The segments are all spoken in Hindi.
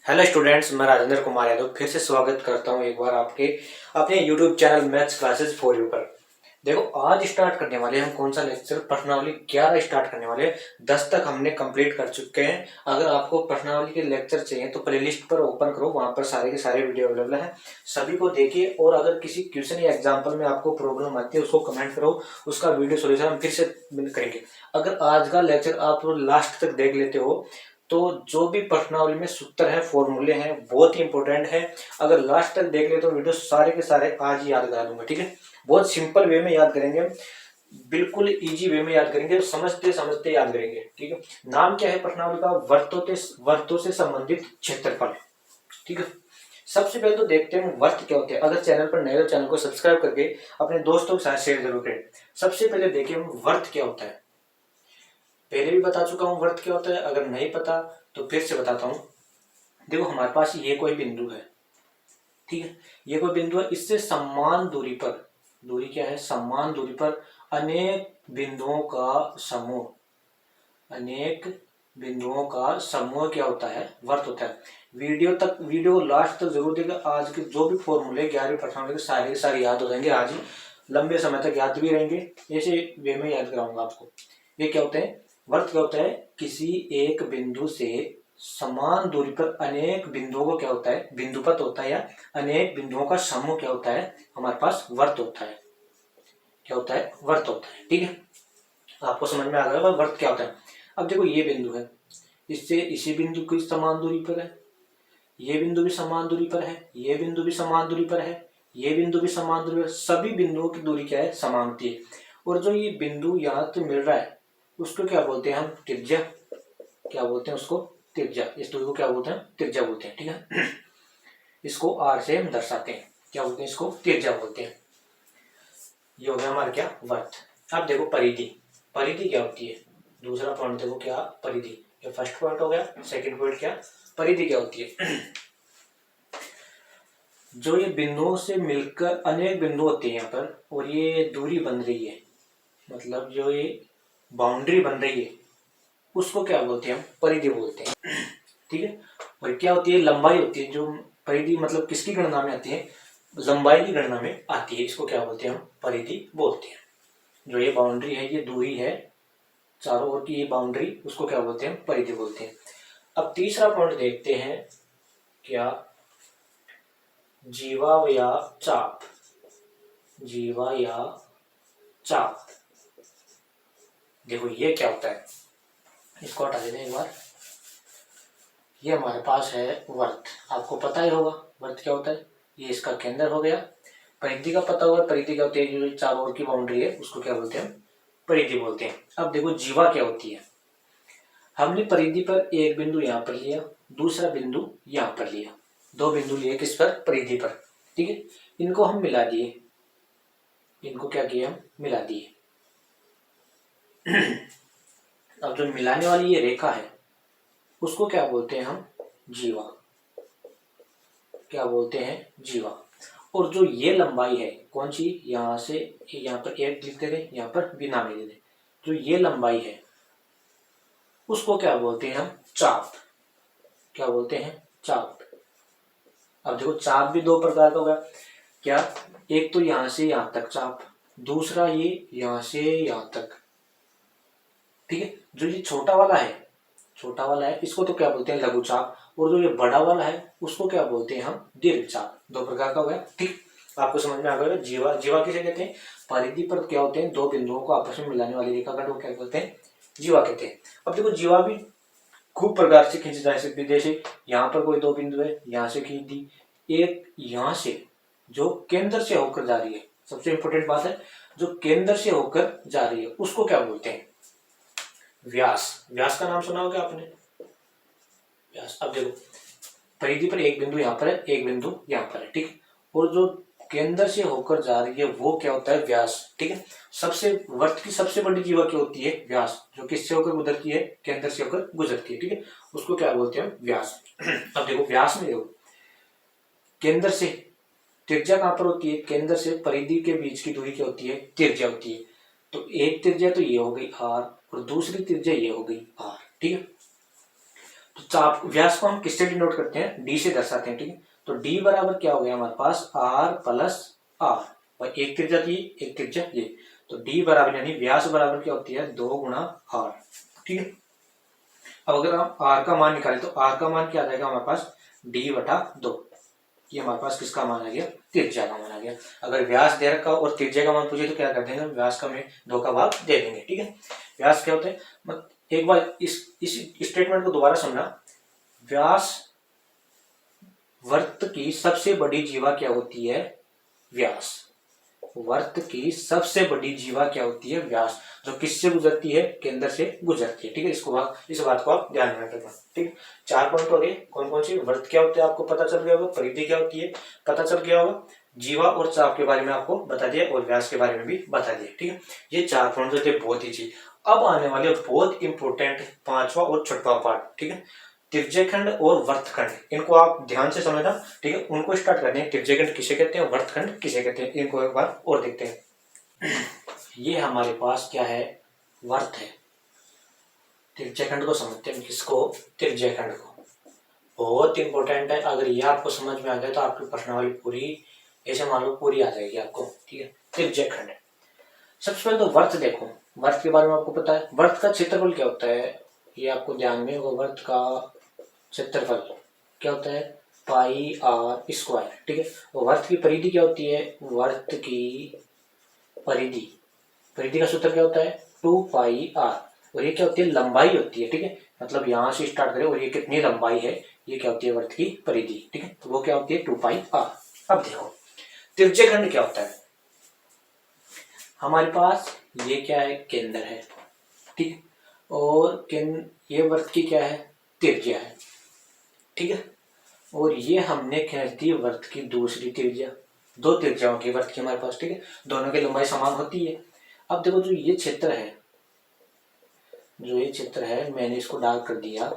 हेलो स्टूडेंट्स, मैं राजेंद्र कुमार यादव फिर से स्वागत करता हूं एक बार आपके अपने YouTube channel maths classes for you पर। देखो, आज स्टार्ट करने वाले हम कौन सा लेक्चर, प्रश्नावली 11 स्टार्ट करने वाले हैं। 10 तक हमने कंप्लीट कर चुके हैं। अगर आपको प्रश्नावली के लेक्चर चाहिए तो प्लेलिस्ट पर ओपन करो, वहां पर सारे के सारे वीडियो अवेलेबल हैं, सभी को देखिए। और अगर किसी क्वेश्चन या एग्जाम्पल में आपको प्रॉब्लम आती है उसको कमेंट करो, उसका वीडियो सोल्यूशन हम फिर से करेंगे। अगर आज का लेक्चर आप लास्ट तक देख लेते हो तो जो भी प्रश्नावली में सूत्र है, फॉर्मूले हैं, बहुत ही इंपॉर्टेंट है। अगर लास्ट तक देख ले तो वीडियो सारे के सारे आज ही याद करा दूंगा, ठीक है। बहुत सिंपल वे में याद करेंगे, बिल्कुल इजी वे में याद करेंगे, समझते समझते याद करेंगे, ठीक है। नाम क्या है प्रश्नावली का? वर्तों से संबंधित क्षेत्रफल, ठीक है। सबसे पहले तो देखते हैं वर्त क्या होते हैं। अगर चैनल पर नए हो, चैनल को सब्सक्राइब करके अपने दोस्तों के साथ शेयर जरूर करें। सबसे पहले देखिए वर्त क्या होता है। पहले भी बता चुका हूं वर्त क्या होता है, अगर नहीं पता तो फिर से बताता हूं। देखो, हमारे पास ये कोई बिंदु है, ठीक है। ये कोई बिंदु है, इससे समान दूरी पर, दूरी क्या है? समान दूरी पर अनेक बिंदुओं का समूह, अनेक बिंदुओं का समूह क्या होता है? वर्त होता है। वीडियो लास्ट तक जरूर देखिए। आज के जो भी फॉर्मूले 11वीं प्रश्नावली के सारे याद हो जाएंगे आज ही, लंबे समय तक याद भी रहेंगे। ऐसे वे में याद कराऊंगा आपको। ये क्या होते हैं? वर्त क्या होता है? किसी एक बिंदु से समान दूरी पर अनेक बिंदुओं को क्या होता है? बिंदुपत होता है, या अनेक बिंदुओं का समूह क्या होता है? हमारे पास वर्त होता है। क्या होता है? वर्त होता है, ठीक है। आपको समझ में आ गया वर्त क्या होता है। अब देखो, ये बिंदु है, इससे इसी बिंदु की समान दूरी पर है, ये बिंदु भी समान दूरी पर है, ये बिंदु भी समान दूरी पर है, ये बिंदु भी समान दूरी पर। सभी बिंदुओं की दूरी क्या है? समान होती है। और जो ये बिंदु यहाँ से मिल रहा है उसको क्या बोलते हैं? हम त्रिज्या। क्या बोलते हैं उसको? त्रिज्या। इस दूरी को क्या बोलते हैं? त्रिज्या बोलते हैं, ठीक है। इसको आर से हम दर्शाते हैं। क्या बोलते हैं? इसको त्रिज्या बोलते हैं। ये हो गया हमारा क्या? वर्त। अब देखो परिधि। परिधि क्या होती है? दूसरा पॉइंट देखो, क्या परिधि। ये फर्स्ट पॉइंट हो गया। सेकंड पॉइंट क्या? परिधि क्या होती है? जो ये बिंदुओं से मिलकर अनेक बिंदु होते हैं यहाँ पर, और ये दूरी बन रही है, मतलब जो ये बाउंड्री बन रही है, उसको क्या बोलते हैं? हम परिधि बोलते हैं, ठीक है। और क्या होती है? लंबाई होती है। जो परिधि मतलब किसकी गणना में आती है? लंबाई की गणना में आती है। इसको क्या बोलते हैं? हम परिधि बोलते हैं। जो ये बाउंड्री है, ये दूरी है चारों ओर की, ये बाउंड्री, उसको क्या बोलते हैं? परिधि बोलते हैं। अब तीसरा पॉइंट देखते हैं, क्या? जीवा या चाप। जीवा या चाप। देखो, ये क्या होता है? इसको हटा देते हैं एक बार। ये हमारे पास है वर्त। आपको पता ही होगा वर्त क्या होता है। ये इसका केंद्र हो गया। परिधि का पता होगा। परिधि क्या होती है? जो चारों ओर की बाउंड्री है उसको क्या बोलते हैं? परिधि बोलते हैं। अब देखो, जीवा क्या होती है। हमने परिधि पर एक बिंदु यहाँ पर लिया, दूसरा बिंदु यहाँ पर लिया, दो बिंदु लिए किस पर? परिधि पर, ठीक है। इनको हम मिला दिए। इनको क्या किया? हम मिला दिए। अब जो मिलाने वाली ये रेखा है उसको क्या बोलते हैं? हम जीवा। क्या बोलते हैं? जीवा। और जो ये लंबाई है, कौन सी? यहाँ से यहाँ पर एक लिख दे, यहाँ पर बिना में दे दे। जो ये लंबाई है उसको क्या बोलते हैं? हम चाप। क्या बोलते हैं? चाप। अब देखो, चाप भी दो प्रकार का होगा। क्या? एक तो यहां से यहां तक चाप, दूसरा ये यहां से यहां तक, ठीक है। जो ये छोटा वाला है, छोटा वाला है, इसको तो क्या बोलते हैं? लघु चाप। और जो ये बड़ा वाला है उसको क्या बोलते हैं? हम दीर्घ चाप। दो प्रकार का हो गया, ठीक। आपको समझ में आ गया। जीवा, जीवा किसे कहते हैं? परिधि पर क्या होते हैं? दो बिंदुओं को आपस में मिलाने वाली रेखाखंड को क्या कहते हैं? जीवा कहते हैं। अब देखो, जीवा भी खूब प्रकार से खींची जा सकती है। जैसे यहाँ पर कोई दो बिंदु है, यहाँ से खींच दी। एक यहाँ से जो केंद्र से होकर जा रही है, सबसे इंपॉर्टेंट बात है, जो केंद्र से होकर जा रही है उसको क्या बोलते हैं? व्यास। व्यास का नाम सुना होगा आपने, व्यास। अब देखो, परिधि पर एक बिंदु यहाँ पर है, एक बिंदु यहाँ पर है, ठीक। और जो केंद्र से होकर जा रही है वो क्या होता है? व्यास, ठीक है। सबसे वर्त की सबसे बड़ी जीवा क्या होती है? व्यास। जो किससे होकर गुजरती है? केंद्र से होकर गुजरती है, ठीक है। उसको क्या बोलते हैं? व्यास। अब देखो, व्यास में देखो, केंद्र से त्रिज्या कहां पर होती है? केंद्र से परिधि के बीच की दूरी क्या होती है? त्रिज्या होती है। तो एक त्रिज्या तो ये हो गई आर, और दूसरी त्रिज्या ये हो गई आर, ठीक है। तो तो चाप व्यास को हम किससे डिनोट करते हैं, डी से दर्शाते हैं, ठीक है। तो डी बराबर क्या हो गया हमारे पास, आर प्लस आर, और एक त्रिज्या थी एक त्रिज्या ये, तो डी बराबर यानी व्यास बराबर क्या होती है 2 गुणा आर, ठीक है। अब अगर हम आर का मान निकालें तो आर का मान क्या आ जाएगा हमारे पास, डी बटा 2, ये हमारे पास किसका मान आ गया, त्रिज्या का मान आ गया। अगर व्यास दे रखा और त्रिज्या का मान पूछे तो क्या कर देंगे, व्यास का में 2 का भाग दे देंगे, ठीक है। व्यास क्या होता है, एक बार इस स्टेटमेंट को दोबारा समझना। व्यास वृत्त की सबसे बड़ी जीवा क्या होती है, व्यास। वृत्त की सबसे बड़ी जीवा क्या होती है, व्यास, जो किससे गुजरती है, केंद्र से गुजरती है, ठीक है। इस बात को आप ध्यान में रखना, ठीक। 4 पॉइंट हो गए, कौन कौन सी, वृत्त क्या होते हैं आपको पता चल गया होगा, परिधि क्या होती है पता चल गया होगा, जीवा और चाप के बारे में आपको बता दिया और व्यास के बारे में भी बता दिया, ठीक है। ये 4 पॉइंट जो थे बहुत ही चीज। अब आने वाले बहुत इंपॉर्टेंट 5वां और 6वां पार्ट, ठीक है। त्रिज्यखंड और वृत्तखंड, इनको आप ध्यान से समझना, ठीक है। उनको स्टार्ट करने हैं, त्रिज्यखंड किसे कहते हैं, वृत्तखंड किसे कहते हैं, इनको एक बार और देखते हैं। ये हमारे पास क्या है, वर्त है। त्रिज्यखंड को समझते हैं, किसको, त्रिज्यखंड को। बहुत इंपॉर्टेंट है, अगर ये आपको समझ में आ जाए तो आपकी प्रश्नावली पूरी ऐसे मान लो पूरी आ जाएगी आपको, ठीक है। त्रिज्यखंड, सबसे पहले तो वर्त देखो। वर्त के बारे में आपको पता है, वर्त का क्षेत्रफल क्या होता है, ये आपको ध्यान में होगा। वर्त का क्षेत्रफल क्या होता है, पाई आर स्क्वायर, ठीक है। और वर्त की परिधि क्या होती है, वर्त की परिधि, परिधि का सूत्र क्या होता है 2 पाई आर, और ये क्या होती है, लंबाई होती है, ठीक है। मतलब यहाँ से स्टार्ट करें और ये कितनी लंबाई है, ये क्या होती है, वर्त की परिधि, ठीक है। तो वो क्या होती है 2 पाई आर। अब देखो त्रिज्यखंड क्या होता है, हमारे पास ये क्या है, केंद्र है, ठीक है। और ये वर्त की क्या है, त्रिज्या है, ठीक है। और ये हमने खींच दी वर्त की दूसरी त्रिज्या, 2 त्रिज्याओं की वर्त की हमारे पास, ठीक है। दोनों की लंबाई समान होती है। अब देखो जो ये क्षेत्र है, जो ये क्षेत्र है, मैंने इसको डार्क कर दिया,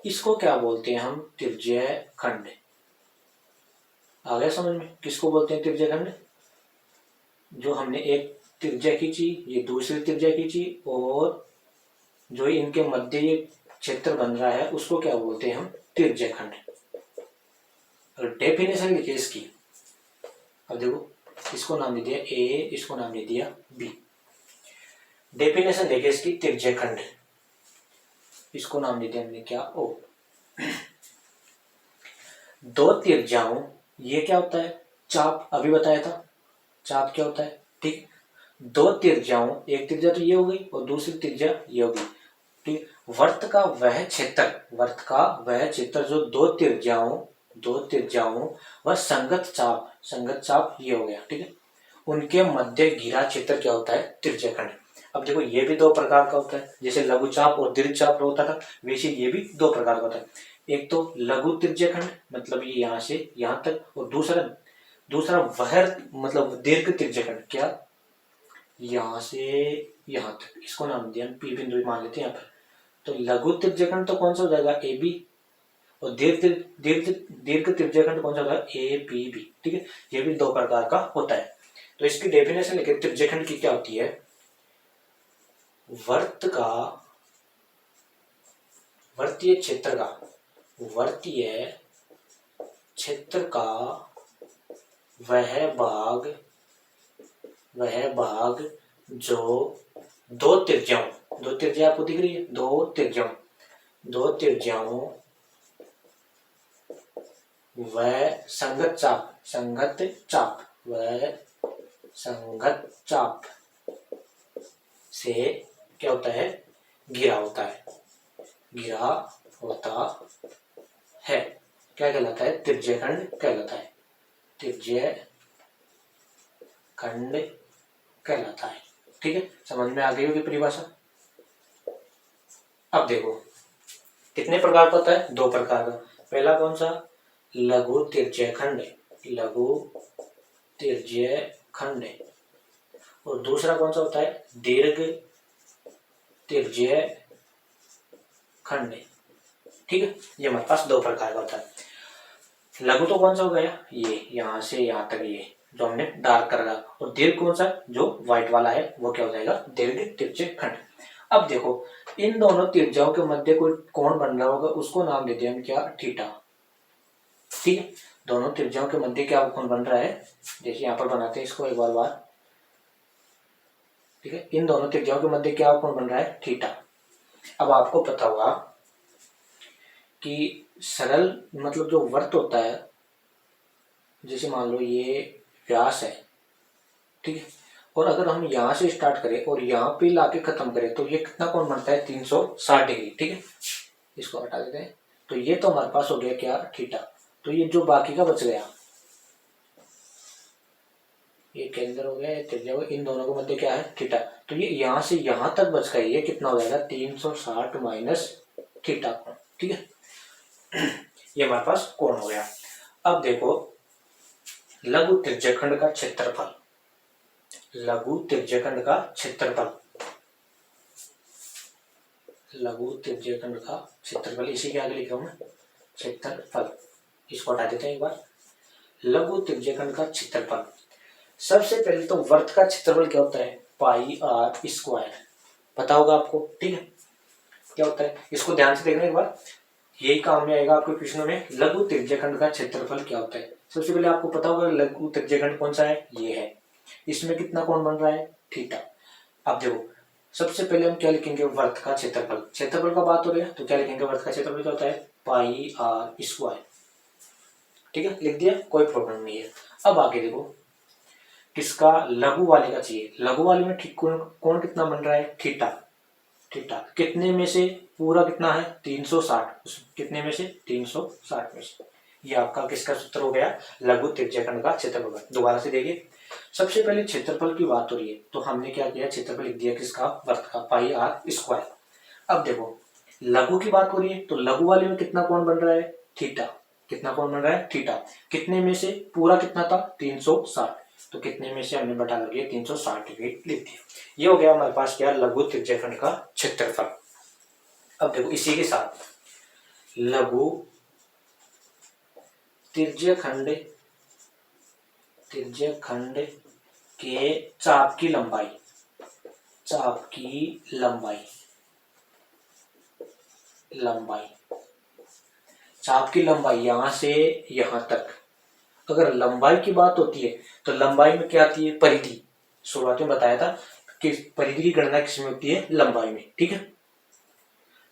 इसको क्या बोलते हैं हम, त्रिज्यखंड। आ गया समझ में, किसको बोलते हैं त्रिज्यखंड, जो हमने एक त्रिज्या खींची, ये दूसरी त्रिज्या खींची, और जो इनके मध्य ये क्षेत्र बन रहा है उसको क्या बोलते हैं हम, त्रिज्यखंड। और डेफिनेशन लिखिए इसकी। अब देखो इसको नाम दे दिया ए, इसको नाम दे दिया बी। डेफिनेशन देखिए इसकी, त्रिज्यखंड, इसको नाम दे दिया हमने क्या, ओ। 2 त्रिज्याओं, ये क्या होता है, चाप, अभी बताया था चाप क्या होता है, ठीक। 2 त्रिज्याओं, एक त्रिज्या तो ये हो गई और दूसरी त्रिज्या ये हो गई, ठीक। वर्त का वह क्षेत्र, वर्त का वह क्षेत्र जो 2 त्रिज्याओं व संगत चाप ये हो गया, ठीक है। उनके मध्य घिरा क्षेत्र क्या होता है, त्रिज्यखंड। अब देखो ये भी 2 प्रकार का होता है, जैसे लघु चाप और दीर्घ चाप होता था, वैसे ये भी 2 प्रकार का होता है। एक तो लघु त्रिज्यखंड, मतलब ये यहाँ से यहाँ तक, और दूसरा वह मतलब दीर्घ त्रिज्यखंड, क्या, यहाँ से यहाँ तक, इसको नाम दिया पी बिंदु मान लेते हैं यहाँ पर। तो लघु त्रिज्यखंड तो कौन सा हो जाएगा, ए बी, और दीर्घ त्रिज्यखंड कौन सा होगा, ए पी बी, ठीक है। ये भी 2 प्रकार का होता है। तो इसकी डेफिनेशन लिखे, त्रिज्यखंड की क्या होती है, वर्तीय क्षेत्र का वह भाग जो 2 त्रिज्या आपको दिख रही है, 2 त्रिज्याओं वह संगत चाप से क्या होता है, घिरा होता है, क्या कहलाता है, त्रिज्यखंड कहलाता है, ठीक है। समझ में आ गई होगी परिभाषा। अब देखो कितने प्रकार का होता है, 2 प्रकार का। पहला कौन सा, लघु त्रिज्यखंड, और दूसरा कौन सा होता है, दीर्घ त्रिज्यखंड, ठीक है। ये हमारे पास 2 प्रकार का होता है। लघु तो कौन सा हो गया, ये यहाँ से यहाँ तक, ये जो हमने डार्क कर रहा, और दीर्घ कौन सा, जो व्हाइट वाला है, वो क्या हो जाएगा, दीर्घ त्रिज्यखंड। अब देखो इन दोनों त्रिज्याओं के मध्य कोई कोण बन रहा होगा, उसको नाम देते हैं हम क्या, थीटा। ठीक है, दोनों त्रिज्याओं के मध्य क्या कोण बन रहा है, जैसे यहाँ पर बनाते हैं इसको एक बार। ठीक है, इन दोनों त्रिज्याओं के मध्य क्या कोण बन रहा है, थीटा। अब आपको पता होगा कि सरल मतलब जो वर्त होता है, जैसे मान लो ये व्यास है, ठीक है, और अगर हम यहाँ से स्टार्ट करें और यहाँ पे लाके खत्म करें तो ये कितना कोण बनता है, 360 डिग्री। ठीक है, इसको हटा देते हैं, तो ये तो हमारे पास हो गया क्या, थीटा। तो ये जो बाकी का बच गया, ये केंद्र हो गया, ये त्रिज्या हो गया, इन दोनों के मध्य क्या है, थीटा। तो ये यहाँ से यहाँ तक बच गया, ये कितना हो जाएगा, 360 माइनस थीटा कोण। ठीक है, ये हमारे पास कोण हो गया। अब देखो लघु त्रिज्यखंड का क्षेत्रफल, लघु त्रिज्यखंड का क्षेत्रफल, लघु त्रिज्यखंड का क्षेत्रफल, इसी के आगे लिख रहा हूं मैं, क्षेत्रफल। इसको हटा देते हैं एक बार। लघु त्रिज्यखंड का क्षेत्रफल, सबसे पहले तो वर्त का क्षेत्रफल क्या होता है, पाई आर स्क्वायर, पता होगा आपको। ठीक है, क्या होता है, इसको ध्यान से देखना एक बार, यही काम में आएगा आपके क्वेश्चनों में। लघु त्रिज्यखंड का क्षेत्रफल क्या होता है, सबसे पहले आपको पता होगा लघु त्रिज्यखंड कौन सा है, ये है, इसमें कितना कोण बन रहा है, थीटा। अब देखो सबसे पहले हम क्या लिखेंगे, वर्त का क्षेत्रफल, क्षेत्रफल का बात हो रही है तो क्या लिखेंगे, वर्त का क्षेत्रफल क्या होता है, पाई आर स्क्वायर। ठीक है, लिख दिया, कोई प्रॉब्लम नहीं है। अब आगे देखो किसका, लघु वाले का चाहिए, लघु वाले में ठीक कोण कितना बन रहा है, थीटा। थीटा कितने में से, पूरा कितना है, 360, कितने में से, 360 में से। ये आपका किसका सूत्र हो गया, लघु त्रिज्यखंड का क्षेत्रफल। दोबारा से देखिए, सबसे पहले क्षेत्रफल की बात हो रही है तो हमने क्या किया, क्षेत्रफल लिख दिया किसका, वर्त का, पाई आर स्क्वायर। अब देखो लघु की बात हो रही है तो लघु वाले में कितना कोण बन रहा है, थीटा। कितना कोण बन रहा है, थीटा। कितने में से, पूरा कितना था, 360, तो कितने में से हमने बटा करके 360 डिग्री लिख दिया। ये हो गया हमारे पास क्या, लघु त्रिज्यखंड का क्षेत्रफल। अब देखो इसी के साथ लघु त्रिज्यखंड, त्रिज्यखंड के चाप की लंबाई, चाप की लंबाई, लंबाई, चाप की लंबाई यहां से यहां तक। अगर लंबाई की बात होती है तो लंबाई में क्या आती है, परिधि। शुरुआत में बताया था कि परिधि की गणना किसमें होती है, लंबाई में। ठीक है,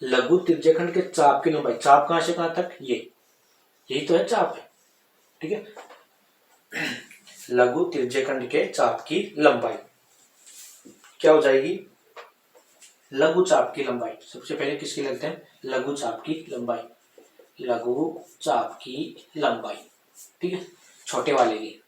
लघु त्रिज्यखंड के चाप की लंबाई, चाप कहां से कहां तक, ये यही तो है चाप है। ठीक है, लघु त्रिज्यखंड के चाप की लंबाई क्या हो जाएगी, लघु चाप की लंबाई। सबसे पहले किसकी लगते हैं, लघु चाप की लंबाई, लघु चाप की लंबाई। ठीक है, छोटे वाले की,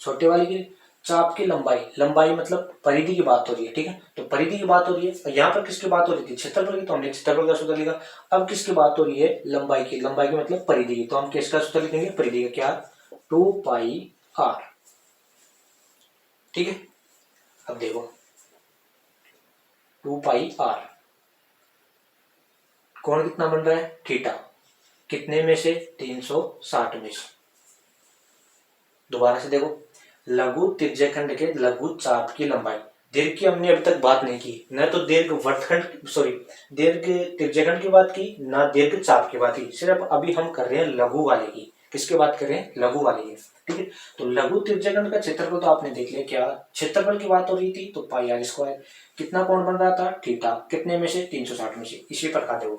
छोटे वाले की चाप की लंबाई, लंबाई मतलब परिधि की बात हो रही है। ठीक है, तो परिधि की बात हो रही है, यहाँ पर किसकी बात हो रही थी, क्षेत्रफल की, तो हमने क्षेत्रफल का सूत्र लिखा। अब किसकी बात हो रही है, लंबाई की, लंबाई की मतलब परिधि की, तो हम किसका सूत्र लिखेंगे, परिधि का, क्या, 2 पाई आर। ठीक है, अब देखो 2 पाई आर, कोण कितना बन रहा है, थीटा। कितने में से, 360 में से। दोबारा से देखो, लघु त्रिज्यखंड के लघु चाप की लंबाई, दीर्घ की हमने अभी तक बात नहीं की, न तो दीर्घ वर्तखंड, सॉरी दीर्घ त्रिज्यखंड की बात की, ना दीर्घ चाप की बात की, सिर्फ अभी हम कर रहे हैं लघु वाले की। किसकी बात कर रहे हैं, लघु वाले की। ठीक है, तो लघु त्रिज्यखंड का क्षेत्रफल तो आपने देख लिया, क्या क्षेत्रफल की बात हो रही थी तो पाई आर स्क्वायर। कितना कोण बन रहा था, थीटा। कितने में से, 360 में से। इसी प्रकार देखो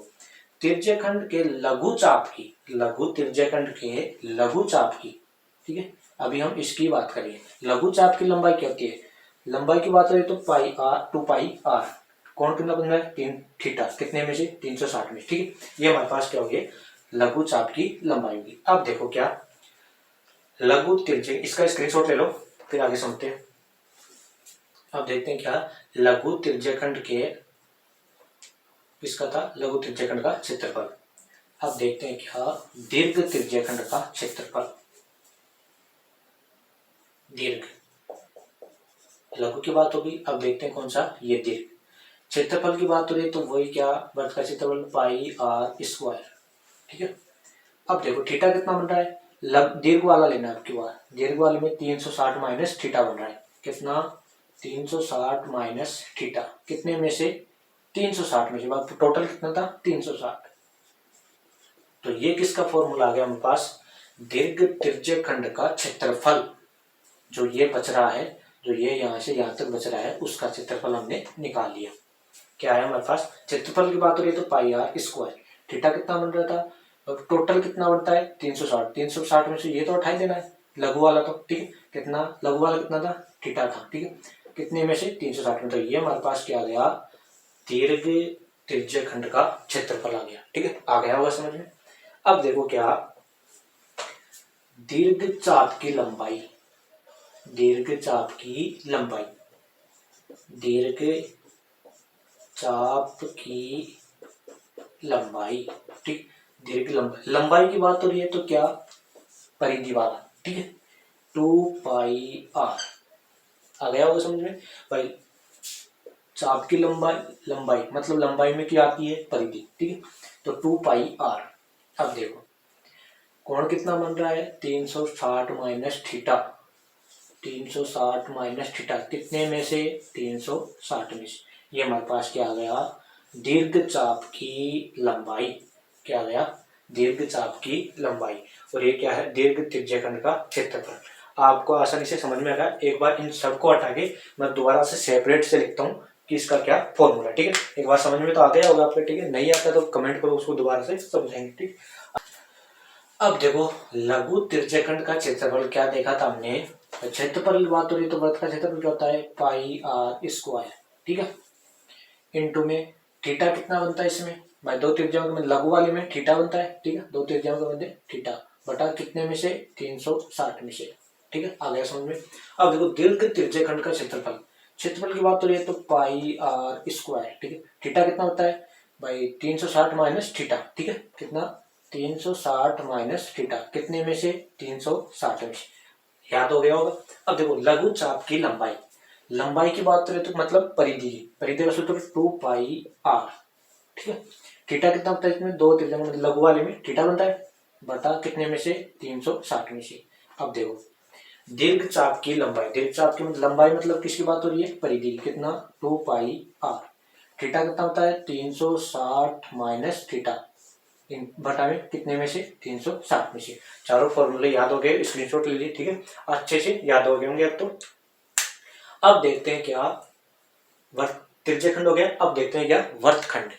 त्रिज्यखंड के लघु चाप की, लघु त्रिज्यखंड के लघु चाप की। ठीक है, अभी हम इसकी बात करेंगे, लघु चाप की लंबाई क्या होती है, लंबाई की बात करें तो पाई आर, 2 पाई आर। कौन कितना बन रहा है, 3 थीटा। कितने में से, 360 में। ठीक है, ये हमारे पास क्या हो गया, लघु चाप की लंबाई होगी। अब देखो क्या, लघु त्रिज्य, इसका स्क्रीनशॉट ले लो फिर आगे समझते हैं। अब देखते हैं क्या, लघु त्रिज्यखंड के, इसका था लघु त्रिज्यखंड का क्षेत्रफल। अब देखते हैं क्या, दीर्घ त्रिज्यखंड का क्षेत्रफल। दीर्घ, लघु की बात होगी, अब देखते हैं कौन सा, ये दीर्घ। क्षेत्रफल की बात हो रही है तो वही क्या, वर्ग का क्षेत्रफल पाई आर स्क्वायर। ठीक है, अब देखो थीटा कितना बन रहा है, दीर्घ वाला लेना है आपकी बात, दीर्घ वाले में 360 माइनस थीटा बन रहा है। कितना, 360 माइनस थीटा। कितने में से, 360 में से, बात टोटल कितना था 360। तो ये किसका फॉर्मूला आ गया हमारे पास, दीर्घ त्रिज्य खंड का क्षेत्रफल, जो ये बच रहा है, जो ये यहाँ से यहाँ तक बच रहा है, उसका क्षेत्रफल हमने निकाल लिया। क्या है हमारे पास, क्षेत्रफल की बात हो रही है तो पाई आर स्क्वायर। थीटा कितना बन रहा था, अब टोटल कितना बनता है 360, 360 में से ये तो उठा देना है लघु वाला, तो ठीक है, कितना लघु वाला कितना था, थीटा था, ठीक है, कितने में से 360 में, तो ये हमारे पास क्या आ गया, दीर्घ त्रिज्य खंड का क्षेत्रफल आ गया। ठीक है, आ गया होगा समझ में। अब देखो क्या, दीर्घ चाप की लंबाई, दीर्घ चाप की लंबाई, दीर्घ चाप की लंबाई, ठीक, दीर्घ लंबाई, लंबाई की बात हो रही है तो क्या, परिधि वाला, ठीक है, 2πr आ गया होगा समझ में भाई। चाप की लंबाई, लंबाई मतलब लंबाई में क्या आती है, परिधि, ठीक है, तो 2πr। अब देखो कोण कितना बन रहा है 360 माइनस थीटा, 360 माइनस थीटा कितने में से, 360 में से, ये हमारे पास क्या आ गया, दीर्घ चाप की लंबाई, क्या आ गया, दीर्घ चाप की लंबाई, और ये क्या है, दीर्घ त्रिज्यखंड का क्षेत्रफल। आपको आसानी से समझ में आ गया। एक बार इन सबको हटा के मैं दोबारा से सेपरेट से लिखता हूँ कि इसका क्या फॉर्मूला, ठीक है, एक बार समझ में तो आ गया होगा आपको, ठीक है, नहीं आता तो कमेंट करो, उसको दोबारा से समझाएंगे, ठीक। अब देखो लघु त्रिज्यखंड का क्षेत्रफल क्या देखा था हमने, क्षेत्रफल की बात हो रही तो वृत्त का क्षेत्रफल क्या होता है, पाई आर स्क्वायर, ठीक है, इनटू में थीटा कितना बनता है इसमें भाई, दो त्रिज्याओं के मध्य लघु वाले में थीटा बनता है, ठीक है, दो त्रिज्याओं के मध्य थीटा बटा कितने में से, 360 में से, ठीक है, आ गया समझ में। अब देखो दीर्घ त्रिज्यखंड का क्षेत्रफल, क्षेत्रफल की बात हो रही है तो पाई आर स्क्वायर, ठीक है, थीटा कितना होता है भाई 360 माइनस थीटा, ठीक है, कितना 360 माइनस थीटा कितने में से, 360 में से, याद हो गया होगा। अब देखो लघु चाप की लंबाई, लंबाई की बात करें तो मतलब परिधि की, परिधि का सूत्र 2πr, ठीक है, थीटा कितना होता है इसमें, दो त्रिज्या मतलब लघु वाले में थीटा बनता है, बटा कितने में से, 360 में से। अब देखो दीर्घ चाप की लंबाई, दीर्घ चाप की मतलब लंबाई मतलब किसकी बात हो रही है, परिधि, कितना 2πr, थीटा कितना होता है 360 माइनस थीटा, बटा में कितने में से, 360 में से। चारों फॉर्मूले याद हो गए, स्क्रीनशॉट ले लीजिए, ठीक है, अच्छे से याद हो गए होंगे अब तो। अब देखते हैं क्या, वर्त त्रिज्यखंड हो गया, अब देखते हैं क्या वर्तखंड।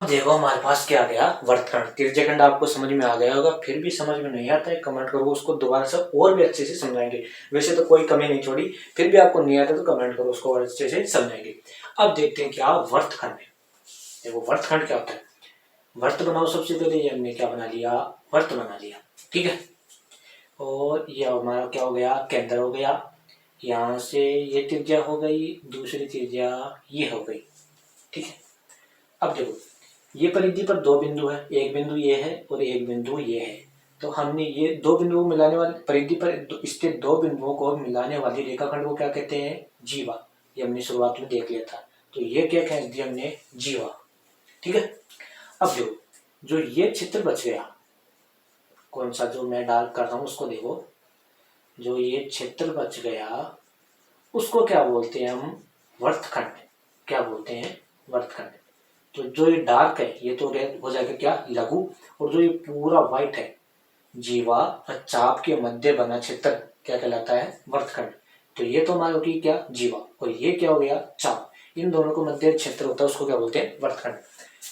देखो हमारे पास क्या आ गया, वर्तखंड। त्रिज्यखंड आपको समझ में आ गया होगा, फिर भी समझ में नहीं आता है कमेंट करो, उसको दोबारा से और भी अच्छे से समझाएंगे, वैसे तो कोई कमी नहीं छोड़ी, फिर भी आपको नहीं आता तो कमेंट करो, उसको और अच्छे से समझाएंगे। अब देखते हैं क्या वर्तखंड है। देखो वर्तखंड क्या होता है, वर्त बनाओ, सबसे पहले ये हमने क्या बना लिया, वर्त बना लिया, ठीक है, और ये हमारा क्या हो गया, केंद्र हो गया, यहाँ से ये त्रिज्या हो गई, दूसरी त्रिज्या ये हो गई, ठीक है। अब देखो ये परिधि पर दो बिंदु है, एक बिंदु ये है और एक बिंदु ये है, तो हमने ये दो बिंदुओं को मिलाने वाले, परिधि पर स्थित दो बिंदुओं को मिलाने वाली रेखाखंड को क्या कहते हैं, जीवा, ये हमने शुरुआत में देख लिया था, तो ये क्या कह दिया हमने, जीवा, ठीक है। अब देखो जो ये चित्र बच गया, कौन सा जो मैं डार्क कर रहा हूं उसको देखो, जो ये क्षेत्र बच गया उसको क्या बोलते हैं हम, वर्तखंड, क्या बोलते हैं, वर्तखंड। तो जो ये डार्क है ये तो हो जाएगा क्या, लघु, और जो ये पूरा व्हाइट है, जीवा और चाप के मध्य बना क्षेत्र क्या कहलाता है, वर्तखंड। तो ये तो हमारी होगी क्या, जीवा, और ये क्या हो गया, चाप, इन दोनों को मध्य क्षेत्र होता है उसको क्या बोलते हैं, वर्तखंड।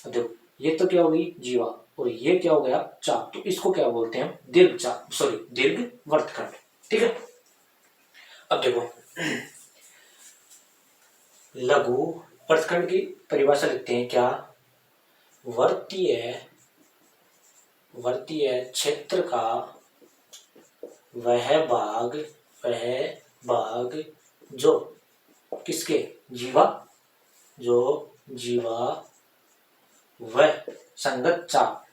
देखो ये तो क्या होगी, जीवा, और ये क्या हो गया, चाप, तो इसको क्या बोलते हैं, दीर्घ चाप, सॉरी दीर्घ वर्तखंड, ठीक है। अब देखो लघु वर्तखंड की परिभाषा लिखते हैं क्या, वर्तीय, वर्तीय क्षेत्र का वह भाग, वह भाग जो किसके, जीवा, जो जीवा व संगत चाप,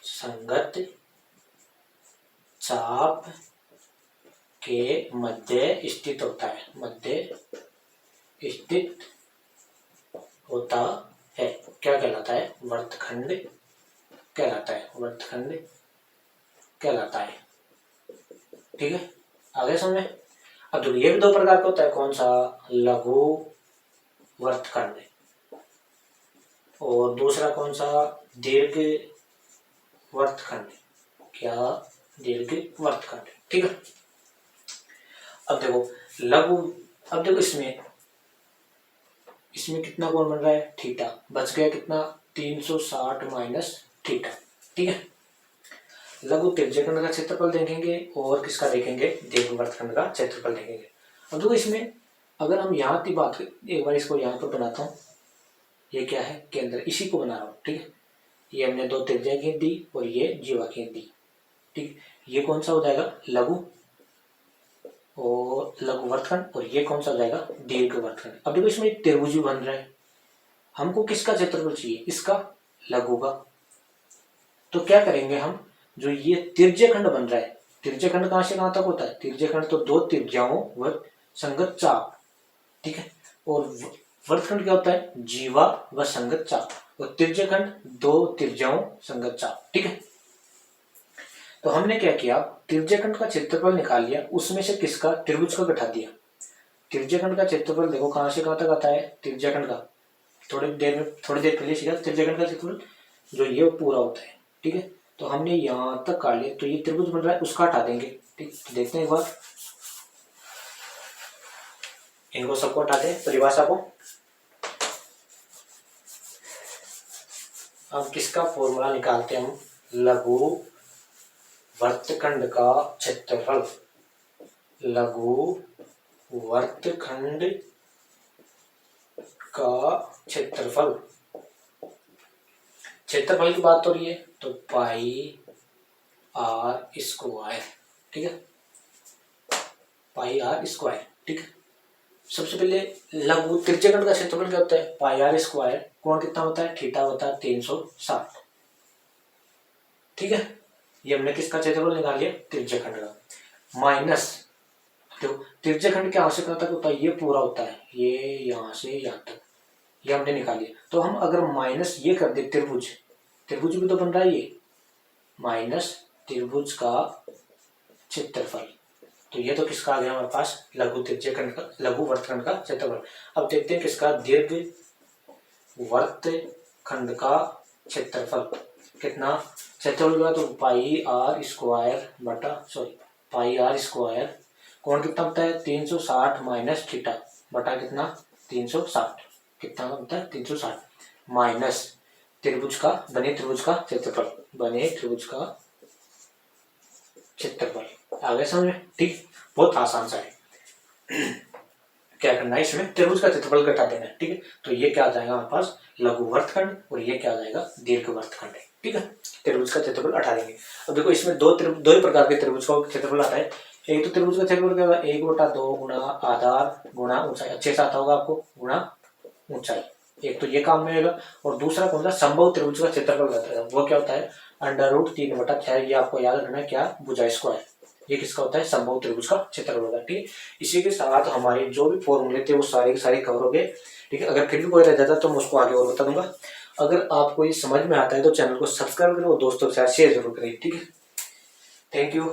संगत चाप के मध्य स्थित होता है, मध्य स्थित होता है, क्या कहलाता है, वर्तखंड कहलाता है, वर्तखंड कहलाता है, ठीक है, आगे समझ में। अब देखो ये भी दो प्रकार का होता है, कौन सा, लघु वर्तखंड, और दूसरा कौन सा, दीर्घ वर्तखंड, क्या, दीर्घ वर्तखंड। ठीक है। अब देखो लघु, अब देखो इसमें कितना कोण बन रहा है, थीटा, बच गया कितना, 360 माइनस थीटा। ठीक है। लघु त्रिज्यखंड का क्षेत्रफल देखेंगे और किसका देखेंगे, दीर्घ वर्तखंड का क्षेत्रफल देखेंगे। अब देखो इसमें अगर हम यहाँ की बात करें, एक बार इसको यहाँ पर बनाता हूँ, ये क्या है, केंद्र, इसी को बना रहा हूँ। ठीक है। ये हमने दो त्रिज्या खींच दी और ये जीवा खींच दी। ठीक, ये कौन सा हो जाएगा, लघु और लघु वर्तखंड, और ये कौन सा हो जाएगा, दीर्घ वर्तखंड। अब देखो इसमें एक त्रिभुज बन रहा है, हमको किसका क्षेत्रफल चाहिए, इसका, लघु का। तो क्या करेंगे हम, जो ये तिर्यखंड बन रहा है, तिर्यखंड कहां से कहां तक होता है, तिर्यखंड तो दो त्रिज्याओं व संगत चाप। ठीक है। और वर्तखंड क्या होता है, जीवा व संगत चाप, और तिर्यखंड दो त्रिज्याओं संगत चाप। ठीक है। तो हमने क्या किया, त्रिज्यखंड का क्षेत्रफल निकाल लिया, उसमें से किसका, त्रिभुज को घटा दिया। त्रिज्यखंड का क्षेत्रफल देखो कहां से कहां तक आता है, त्रिज्यखंड का, थोड़ी देर पहले सीखा, त्रिज्यखंड का क्षेत्रफल जो ये पूरा होता है। ठीक है। तो हमने यहां तक काट लिया, तो ये त्रिभुज बन रहा है, उसका हटा देंगे। ठीक, तो देखते हैं एक बार, इनको सबको हटा दें, परिभाषा को। अब किसका फॉर्मूला निकालते हैं हम, लघु वर्तखंड का क्षेत्रफल, लघु वर्तखंड का क्षेत्रफल, क्षेत्रफल की बात हो रही है तो पाई आर स्क्वायर। ठीक है, पाई आर स्क्वायर। ठीक है। सबसे पहले लघु त्रिज्यखंड का क्षेत्रफल क्या होता है, पाई आर स्क्वायर, कोण कितना होता है, थीटा होता है 360। ठीक है। ये हमने किसका क्षेत्रफल निकाल लिया, त्रिज्यखंड का, माइनस, तो त्रिज्यखंड के यहां से कहां तक होता है, ये पूरा होता है, ये यहां से यहां तक, ये हमने निकाल लिया। तो हम अगर माइनस ये कर दे, त्रिभुज, त्रिभुज भी तो बन रहा है ये, माइनस त्रिभुज का क्षेत्रफल, तो ये तो किसका आ गया हमारे पास, लघु त्रिज्यखंड का, लघु वर्तखंड का क्षेत्रफल। अब देखते हैं किसका, दीर्घ वर्तखंड का क्षेत्रफल, कितना क्षेत्रफल हुआ, तो पाई आर स्क्वायर बटा, सॉरी, पाई आर स्क्वायर, कोण कितना होता है, 360 माइनस थीटा बटा कितना, 360, कितना होता है, 360, माइनस त्रिभुज का, बने त्रिभुज का क्षेत्रफल, बने त्रिभुज का क्षेत्रफल। आगे समझ में। ठीक, बहुत आसान सा है। क्या करना है, इसमें त्रिभुज का क्षेत्रफल घटा देना है। ठीक है। तो ये क्या आ जाएगा हमारे पास, लघु वर्तखंड, और ये क्या आ जाएगा, दीर्घ वर्तखंड है। ठीक है। त्रिभुज का क्षेत्रफल हटा देंगे। अब देखो इसमें दो ही प्रकार के त्रिभुज का क्षेत्रफल आता है। एक तो त्रिभुज का क्षेत्रफल क्या होगा, 1/2 गुणा आधार गुणा ऊंचाई, अच्छे से आता होगा आपको, गुणा ऊंचाई, एक तो ये काम में आएगा। और दूसरा कौन सा, संभव त्रिभुज का क्षेत्रफल रहता है, वो क्या होता है, √3/6, ये आपको याद रखना है, क्या, भुजा स्क्वायर, ये किसका होता है, संभव त्रिभुज का क्षेत्रफल होगा। ठीक है। इसी के साथ हमारे जो भी फॉर्मूले थे वो सारे के सारे कवर हो गए। ठीक है। अगर फिर भी कोई रह जाता तो मैं उसको आगे और बता दूंगा। अगर आपको ये समझ में आता है तो चैनल को सब्सक्राइब करें और दोस्तों के साथ शेयर जरूर करें। ठीक है। Thank you.